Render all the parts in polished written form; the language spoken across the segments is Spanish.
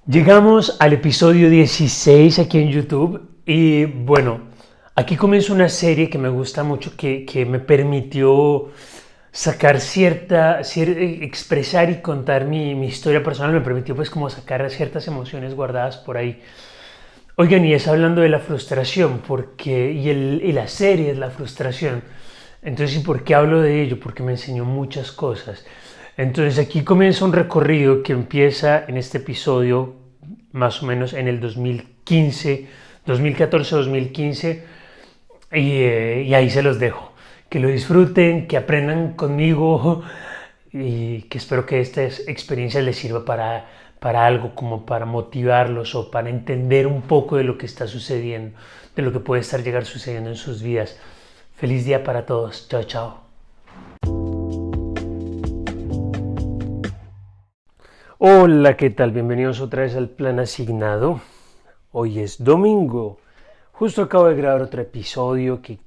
Llegamos al episodio 16 aquí en YouTube y bueno, aquí comienza una serie que me gusta mucho, que me permitió sacar expresar y contar mi historia personal, me permitió pues como sacar ciertas emociones guardadas por ahí. Oigan, y es hablando de la frustración, y la serie es la frustración. Entonces, ¿y por qué hablo de ello? Porque me enseñó muchas cosas. Entonces, aquí comienza un recorrido que empieza en este episodio, más o menos en el 2015, 2014-2015, y ahí se los dejo. Que lo disfruten, que aprendan conmigo y que espero que esta experiencia les sirva para algo, como para motivarlos o para entender un poco de lo que está sucediendo, de lo que puede estar llegar sucediendo en sus vidas. Feliz día para todos. Chao, chao. Hola, ¿qué tal? Bienvenidos otra vez al plan asignado. Hoy es domingo. Justo acabo de grabar otro episodio que,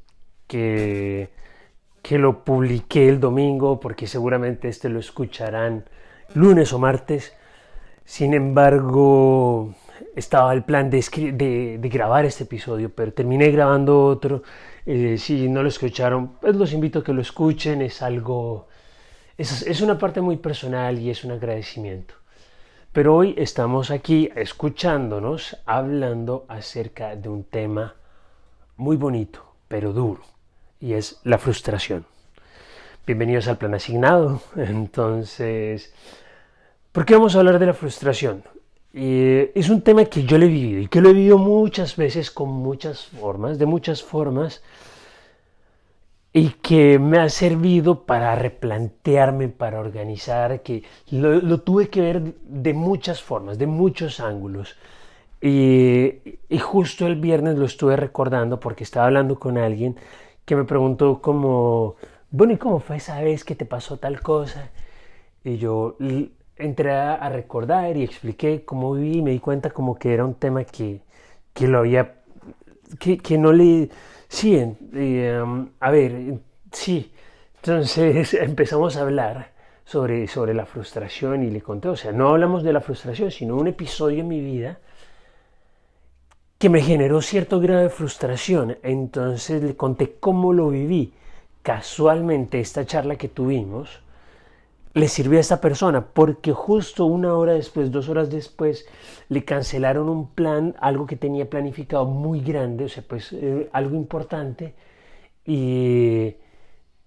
que lo publiqué el domingo porque seguramente este lo escucharán lunes o martes. Sin embargo, estaba el plan de grabar este episodio, pero terminé grabando otro. Si no lo escucharon, pues los invito a que lo escuchen. Es una parte muy personal y es un agradecimiento. Pero hoy estamos aquí escuchándonos, hablando acerca de un tema muy bonito, pero duro, y es la frustración. Bienvenidos al plan asignado. Entonces, ¿por qué vamos a hablar de la frustración? Es un tema que yo lo he vivido y que lo he vivido muchas veces con muchas formas, de muchas formas, y que me ha servido para replantearme, para organizar, que lo tuve que ver de muchas formas, de muchos ángulos. Y justo el viernes lo estuve recordando porque estaba hablando con alguien que me preguntó como, bueno, ¿y cómo fue esa vez que te pasó tal cosa? Y yo entré a recordar y expliqué cómo viví y me di cuenta como que era un tema que lo había, que no le, sí, a ver, sí. Entonces empezamos a hablar sobre la frustración y le conté, o sea, no hablamos de la frustración, sino un episodio en mi vida que me generó cierto grado de frustración. Entonces le conté cómo lo viví. Casualmente esta charla que tuvimos le sirvió a esta persona porque justo una hora después, 2 horas después, le cancelaron un plan, algo que tenía planificado muy grande, o sea, pues algo importante. Y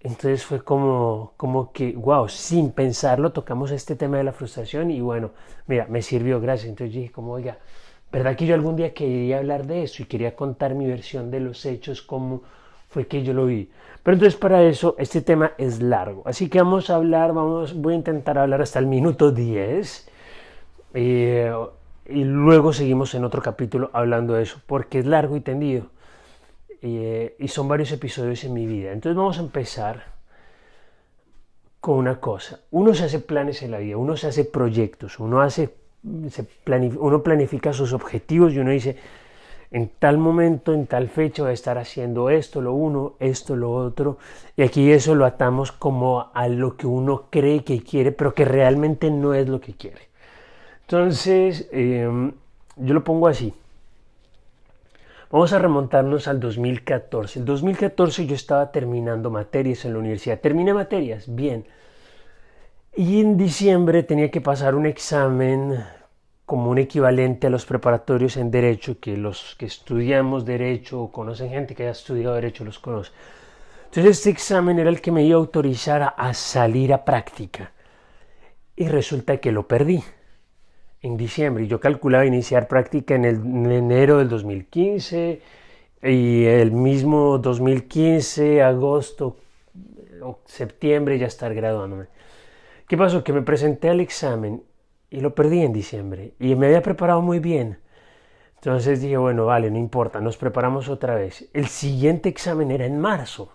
entonces fue como que, wow, sin pensarlo tocamos este tema de la frustración y bueno, mira, me sirvió, gracias. Entonces dije como, oiga, ¿verdad que yo algún día quería hablar de eso y quería contar mi versión de los hechos, cómo fue que yo lo vi? Pero entonces para eso este tema es largo, así que vamos a hablar, voy a intentar hablar hasta el minuto 10 eh, y luego seguimos en otro capítulo hablando de eso, porque es largo y tendido y son varios episodios en mi vida. Entonces vamos a empezar con una cosa. Uno se hace planes en la vida, uno se hace proyectos, uno planifica sus objetivos y uno dice, en tal momento, en tal fecha voy a estar haciendo esto, lo uno, esto, lo otro. Y aquí eso lo atamos como a lo que uno cree que quiere, pero que realmente no es lo que quiere. Entonces, yo lo pongo así. Vamos a remontarnos al 2014. El 2014 yo estaba terminando materias en la universidad. Terminé materias, bien. Y en diciembre tenía que pasar un examen como un equivalente a los preparatorios en Derecho, que los que estudiamos Derecho o conocen gente que haya estudiado Derecho los conoce. Entonces este examen era el que me iba a autorizar a salir a práctica. Y resulta que lo perdí en diciembre. Yo calculaba iniciar práctica en enero del 2015 y el mismo 2015, agosto o septiembre ya estar graduándome. ¿Qué pasó? Que me presenté al examen y lo perdí en diciembre y me había preparado muy bien. Entonces dije, bueno, vale, no importa, nos preparamos otra vez. El siguiente examen era en marzo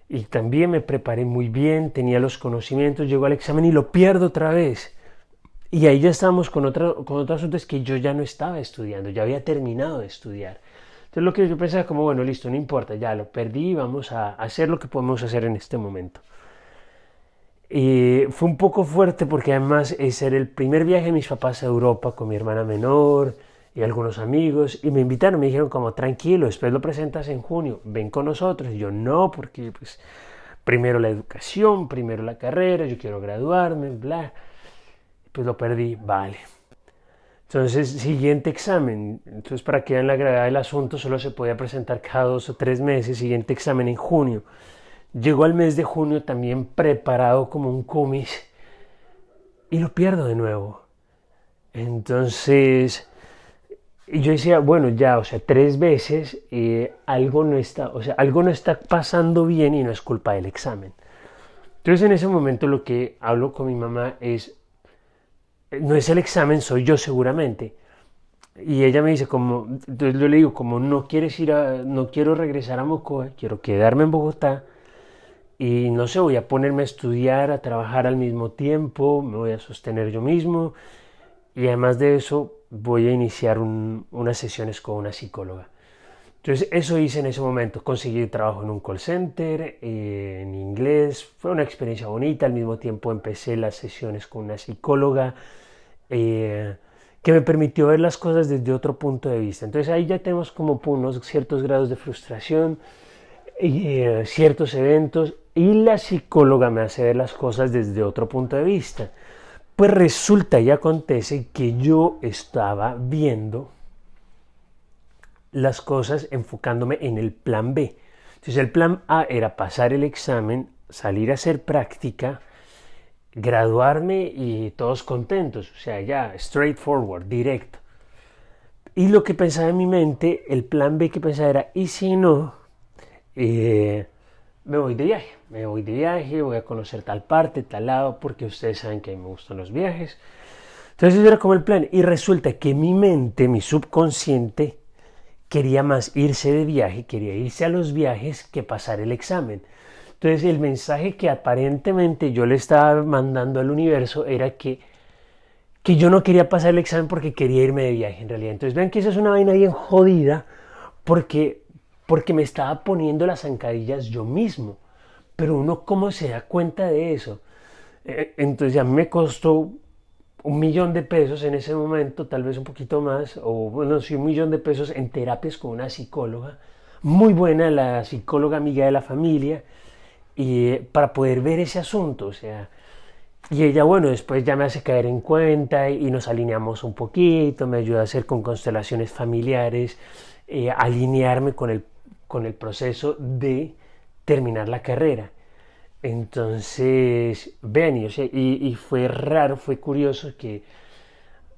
y también me preparé muy bien, tenía los conocimientos, llego al examen y lo pierdo otra vez. Y ahí ya estábamos con otro asunto, es que yo ya no estaba estudiando, ya había terminado de estudiar. Entonces lo que yo pensaba como, bueno, listo, no importa, ya lo perdí, vamos a hacer lo que podemos hacer en este momento. Fue un poco fuerte porque además ese era el primer viaje de mis papás a Europa con mi hermana menor y algunos amigos y me invitaron, me dijeron como tranquilo, después lo presentas en junio, ven con nosotros. Y yo no, porque pues primero la educación, primero la carrera, yo quiero graduarme, bla. Pues lo perdí, vale. Entonces, siguiente examen. Entonces, para que vean la gravedad del asunto, solo se podía presentar cada 2 o 3 meses. Siguiente examen en junio. Llegó al mes de junio también preparado como un cómic y lo pierdo de nuevo. Entonces, yo decía, bueno, ya, o sea, 3 veces algo no está, o sea, algo no está pasando bien y no es culpa del examen. Entonces, en ese momento lo que hablo con mi mamá es, no es el examen, soy yo seguramente. Y ella me dice como, entonces yo le digo, como no quieres no quiero regresar a Mocoa, quiero quedarme en Bogotá y no sé, voy a ponerme a estudiar, a trabajar al mismo tiempo, me voy a sostener yo mismo y además de eso voy a iniciar unas sesiones con una psicóloga. Entonces eso hice en ese momento, conseguí trabajo en un call center, en inglés, fue una experiencia bonita, al mismo tiempo empecé las sesiones con una psicóloga eh, que me permitió ver las cosas desde otro punto de vista. Entonces ahí ya tenemos como unos ciertos grados de frustración, ciertos eventos y la psicóloga me hace ver las cosas desde otro punto de vista. Pues resulta y acontece que yo estaba viendo las cosas enfocándome en el plan B. Entonces el plan A era pasar el examen, salir a hacer práctica, graduarme y todos contentos, o sea, ya, straightforward, directo. Y lo que pensaba en mi mente, el plan B que pensaba era, ¿y si no? Eh, me voy de viaje, voy a conocer tal parte, tal lado, porque ustedes saben que a mí me gustan los viajes. Entonces ese era como el plan. Y resulta que mi mente, mi subconsciente, quería más irse de viaje, quería irse a los viajes que pasar el examen. Entonces el mensaje que aparentemente yo le estaba mandando al universo era que yo no quería pasar el examen porque quería irme de viaje en realidad. Entonces vean que esa es una vaina bien jodida porque, porque me estaba poniendo las zancadillas yo mismo. Pero uno cómo se da cuenta de eso. Entonces a mí me costó 1 millón de pesos en ese momento, tal vez un poquito más, o bueno, sí, 1 millón de pesos en terapias con una psicóloga, muy buena, la psicóloga amiga de la familia, y para poder ver ese asunto, o sea, y ella, bueno, después ya me hace caer en cuenta y nos alineamos un poquito, me ayuda a hacer con constelaciones familiares, alinearme con el proceso de terminar la carrera. Entonces, vean, y fue raro, fue curioso que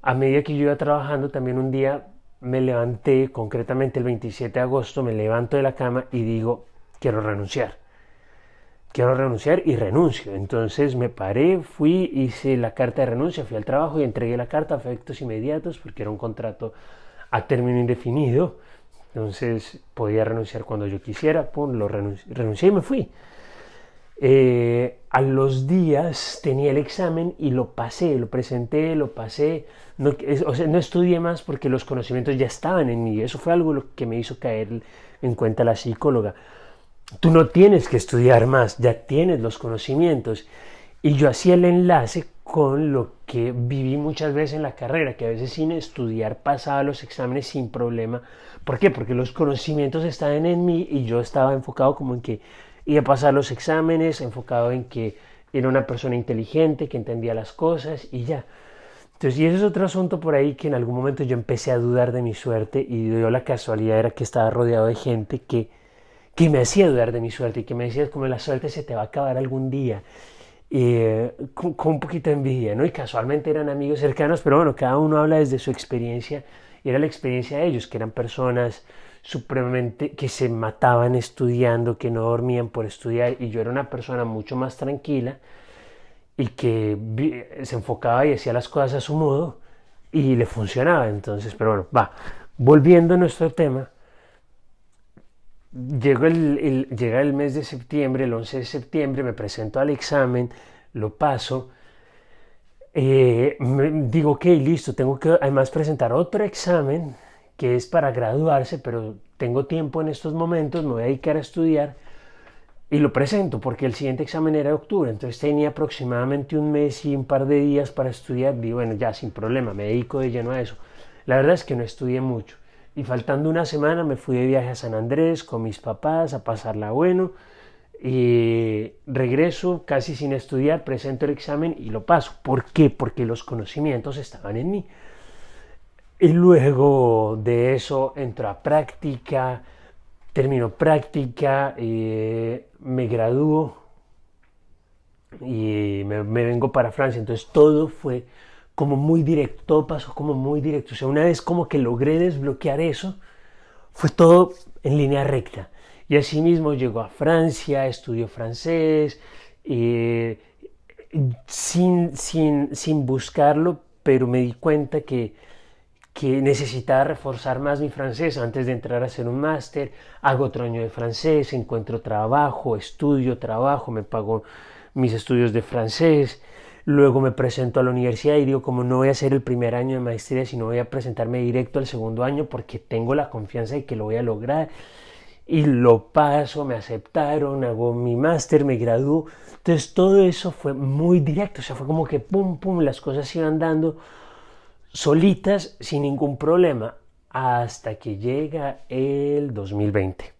a medida que yo iba trabajando, también un día me levanté, concretamente el 27 de agosto, me levanto de la cama y digo, quiero renunciar. Quiero renunciar y renuncio. Entonces me paré, fui, hice la carta de renuncia, fui al trabajo y entregué la carta a efectos inmediatos porque era un contrato a término indefinido. Entonces podía renunciar cuando yo quisiera, pum, renuncié y me fui. A los días tenía el examen y lo pasé, lo presenté, lo pasé. No, o sea, no estudié más porque los conocimientos ya estaban en mí. Eso fue algo lo que me hizo caer en cuenta la psicóloga. Tú no tienes que estudiar más, ya tienes los conocimientos. Y yo hacía el enlace con lo que viví muchas veces en la carrera, que a veces sin estudiar pasaba los exámenes sin problema. ¿Por qué? Porque los conocimientos estaban en mí y yo estaba enfocado como en que iba a pasar los exámenes, enfocado en que era una persona inteligente, que entendía las cosas y ya. Entonces, y ese es otro asunto por ahí que en algún momento yo empecé a dudar de mi suerte y dio la casualidad era que estaba rodeado de gente que me hacía dudar de mi suerte y que me decía como la suerte se te va a acabar algún día. Con un poquito de envidia, ¿no? Y casualmente eran amigos cercanos, pero bueno, cada uno habla desde su experiencia y era la experiencia de ellos, que eran personas supremamente que se mataban estudiando, que no dormían por estudiar y yo era una persona mucho más tranquila y que se enfocaba y hacía las cosas a su modo y le funcionaba. Entonces, pero bueno, va, volviendo a nuestro tema, llega el mes de septiembre, el 11 de septiembre, me presento al examen, lo paso, digo, ok, listo, tengo que además presentar otro examen que es para graduarse, pero tengo tiempo en estos momentos, me voy a dedicar a estudiar. y lo presento porque el siguiente examen era de octubre, entonces tenía aproximadamente un mes y un par de días para estudiar. Digo, bueno, ya sin problema, me dedico de lleno a eso. La verdad es que no estudié mucho. Y faltando una semana me fui de viaje a San Andrés con mis papás a pasarla bueno. Y regreso casi sin estudiar, presento el examen y lo paso. ¿Por qué? Porque los conocimientos estaban en mí. Y luego de eso entro a práctica, termino práctica, me gradúo y me vengo para Francia. Entonces todo fue como muy directo, todo pasó como muy directo. O sea, una vez como que logré desbloquear eso, fue todo en línea recta. Y así mismo llegó a Francia, estudió francés, eh, sin buscarlo, pero me di cuenta que necesitaba reforzar más mi francés antes de entrar a hacer un máster. Hago otro año de francés, encuentro trabajo, estudio, trabajo, me pago mis estudios de francés. Luego me presento a la universidad y digo, como no voy a hacer el primer año de maestría, sino voy a presentarme directo al segundo año porque tengo la confianza de que lo voy a lograr. Y lo paso, me aceptaron, hago mi máster, me gradúo. Entonces todo eso fue muy directo, o sea, fue como que pum, pum, las cosas iban dando solitas sin ningún problema hasta que llega el 2020.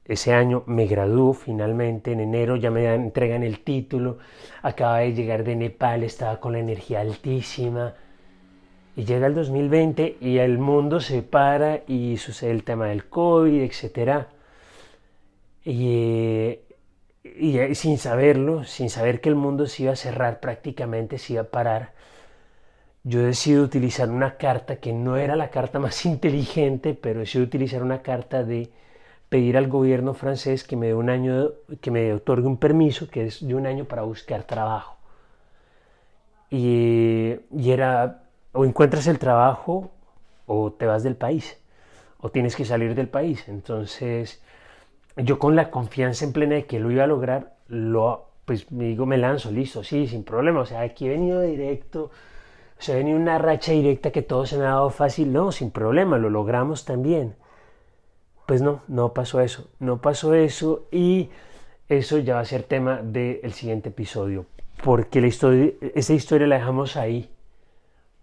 Ese año me gradúo finalmente, en enero ya me entregan el título, acaba de llegar de Nepal, estaba con la energía altísima y llega el 2020 y el mundo se para y sucede el tema del COVID, etcétera. Y, sin saberlo, sin saber que el mundo se iba a cerrar prácticamente, se iba a parar, yo decido utilizar una carta que no era la carta más inteligente, pero decido utilizar una carta de pedir al gobierno francés que me dé un año, que me otorgue un permiso que es de un año para buscar trabajo. Y era, o encuentras el trabajo o te vas del país, o tienes que salir del país. Entonces, yo con la confianza en plena de que lo iba a lograr, pues me digo, me lanzo, listo, sí, sin problema. O sea, aquí he venido directo, o sea, he venido una racha directa que todo se me ha dado fácil. No, sin problema, lo logramos también. Pues no, no pasó eso, no pasó eso y eso ya va a ser tema del siguiente episodio, porque esa historia la dejamos ahí,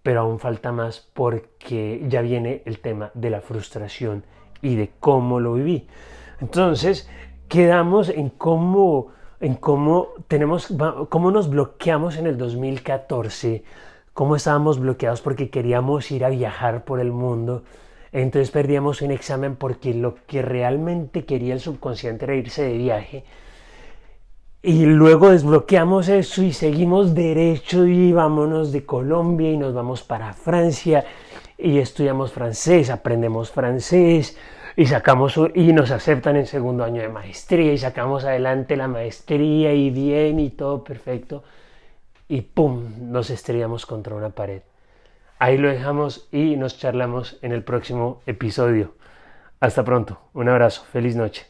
pero aún falta más porque ya viene el tema de la frustración y de cómo lo viví. Entonces, quedamos cómo nos bloqueamos en el 2014, cómo estábamos bloqueados porque queríamos ir a viajar por el mundo. Entonces perdíamos un examen porque lo que realmente quería el subconsciente era irse de viaje. Y luego desbloqueamos eso y seguimos derecho y vámonos de Colombia y nos vamos para Francia y estudiamos francés, aprendemos francés y nos aceptan en segundo año de maestría y sacamos adelante la maestría y bien y todo perfecto y pum, nos estrellamos contra una pared. Ahí lo dejamos y nos charlamos en el próximo episodio. Hasta pronto, un abrazo, feliz noche.